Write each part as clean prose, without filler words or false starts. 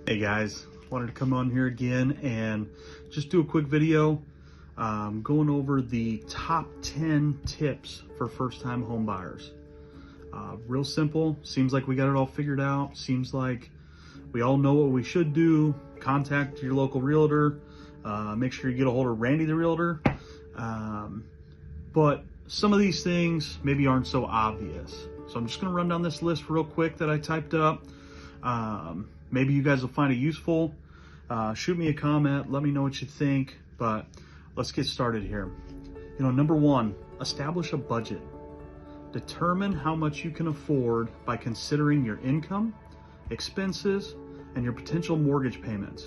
Hey guys, wanted to come on here again and just do a quick video going over the top 10 tips for first-time home buyers. Real simple, seems like we got it all figured out, seems like we all know what we should do. Contact your local realtor, make sure you get a hold of Randy the realtor, but some of these things maybe aren't so obvious. So I'm just going to run down this list real quick that I typed up. Maybe you guys will find it useful. Shoot me a comment, let me know what you think, but let's get started here. Number one, establish a budget. Determine how much you can afford by considering your income, expenses, and your potential mortgage payments.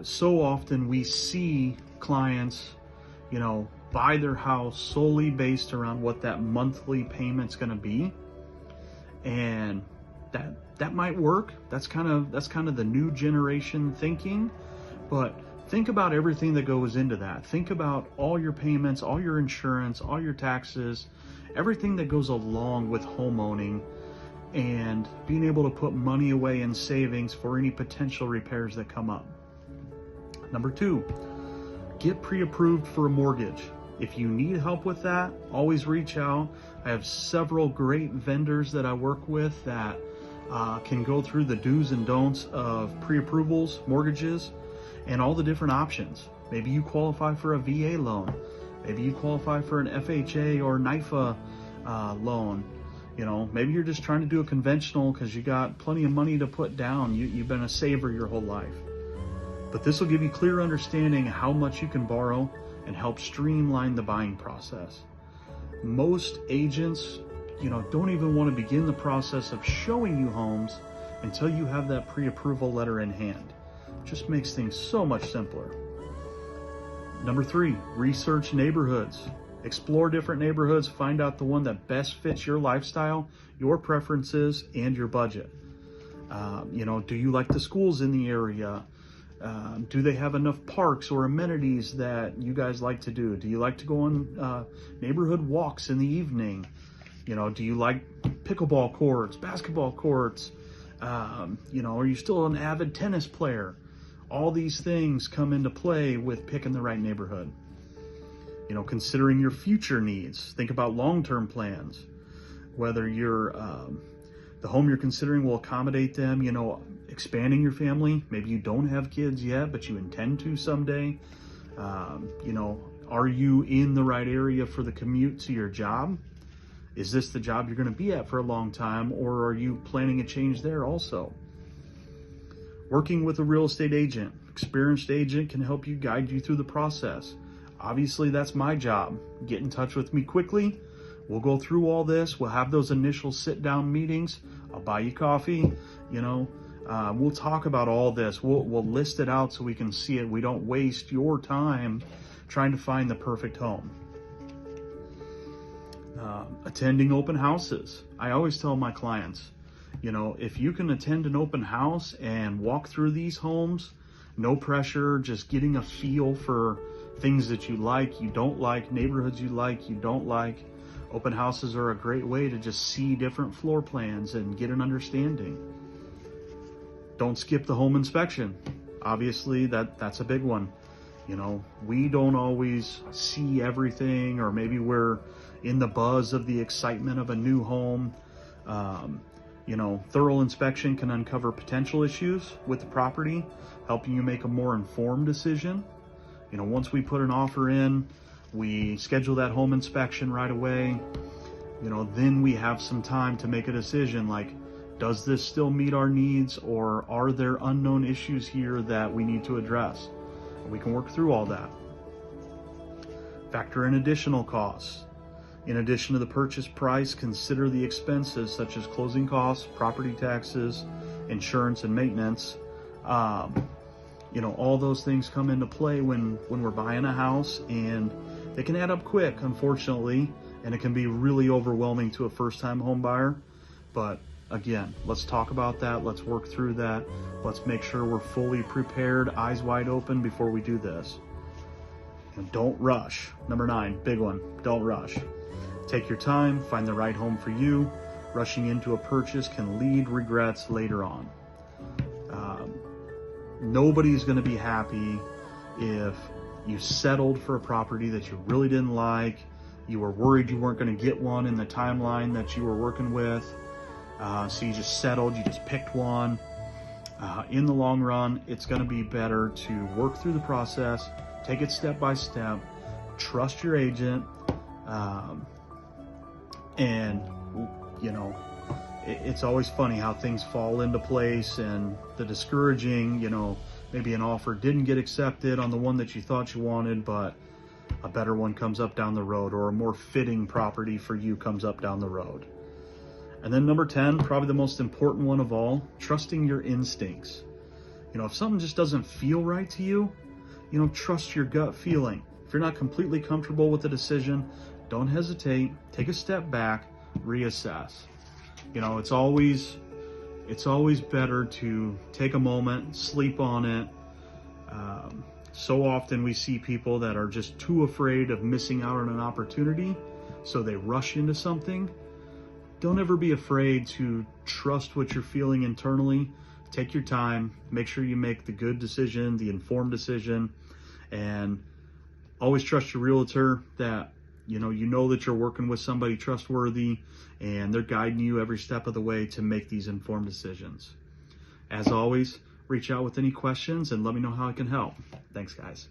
So often we see clients, buy their house solely based around what that monthly payment's gonna be. And that might work. That's kind of the new generation thinking, but think about everything that goes into that. Think about all your payments, all your insurance, all your taxes, everything that goes along with home owning and being able to put money away in savings for any potential repairs that come up. Number two, get pre-approved for a mortgage. If you need help with that, always reach out. I have several great vendors that I work with that can go through the do's and don'ts of pre-approvals, mortgages, and all the different options. Maybe you qualify for a VA loan. Maybe you qualify for an FHA or NIFA loan. Maybe you're just trying to do a conventional because you got plenty of money to put down. You've been a saver your whole life. But this will give you clear understanding of how much you can borrow and help streamline the buying process. Most agents, don't even want to begin the process of showing you homes until you have that pre-approval letter in hand. Just makes things so much simpler. Number three, research neighborhoods. Explore different neighborhoods, find out the one that best fits your lifestyle, your preferences, and your budget. Do you like the schools in the area? Do they have enough parks or amenities that you guys like to do? Do you like to go on neighborhood walks in the evening? Do you like pickleball courts, basketball courts? Are you still an avid tennis player? All these things come into play with picking the right neighborhood. Considering your future needs, think about long-term plans. Whether the home you're considering will accommodate them, expanding your family. Maybe you don't have kids yet, but you intend to someday. Are you in the right area for the commute to your job? Is this the job you're going to be at for a long time, or are you planning a change there also? Working with a real estate agent, experienced agent can help you guide you through the process. Obviously, that's my job. Get in touch with me quickly. We'll go through all this. We'll have those initial sit-down meetings. I'll buy you coffee. We'll talk about all this. We'll list it out so we can see it. We don't waste your time trying to find the perfect home. Attending open houses. I always tell my clients, if you can attend an open house and walk through these homes, no pressure, just getting a feel for things that you like, you don't like, neighborhoods you like, you don't like. Open houses are a great way to just see different floor plans and get an understanding. Don't skip the home inspection. Obviously, that's a big one. We don't always see everything, or maybe we're in the buzz of the excitement of a new home. Thorough inspection can uncover potential issues with the property, helping you make a more informed decision. Once we put an offer in, we schedule that home inspection right away. Then we have some time to make a decision like, does this still meet our needs, or are there unknown issues here that we need to address? We can work through all that. Factor in additional costs. In addition to the purchase price, consider the expenses such as closing costs, property taxes, insurance, and maintenance. All those things come into play when we're buying a house, and they can add up quick, unfortunately, and it can be really overwhelming to a first-time home buyer. But again, let's talk about that. Let's work through that. Let's make sure we're fully prepared, eyes wide open before we do this. And don't rush. Number 9, big one, don't rush. Take your time, find the right home for you. Rushing into a purchase can lead regrets later on. Nobody's going to be happy if you settled for a property that you really didn't like. You were worried you weren't going to get one in the timeline that you were working with. So you just settled, you just picked one. In the long run, it's going to be better to work through the process, take it step by step, trust your agent, and you know, it's always funny how things fall into place, and the discouraging, you know, maybe an offer didn't get accepted on the one that you thought you wanted, but a better one comes up down the road, or a more fitting property for you comes up down the road. And then number 10, probably the most important one of all, trusting your instincts. You know, if something just doesn't feel right to you, you know, trust your gut feeling. If you're not completely comfortable with the decision, don't hesitate, take a step back, reassess. You know, it's always better to take a moment, sleep on it. So often we see people that are just too afraid of missing out on an opportunity, so they rush into something. Don't ever be afraid to trust what you're feeling internally. Take your time, make sure you make the good decision, the informed decision, and always trust your realtor that you know that you're working with somebody trustworthy, and they're guiding you every step of the way to make these informed decisions. As always, reach out with any questions and let me know how I can help. Thanks, guys.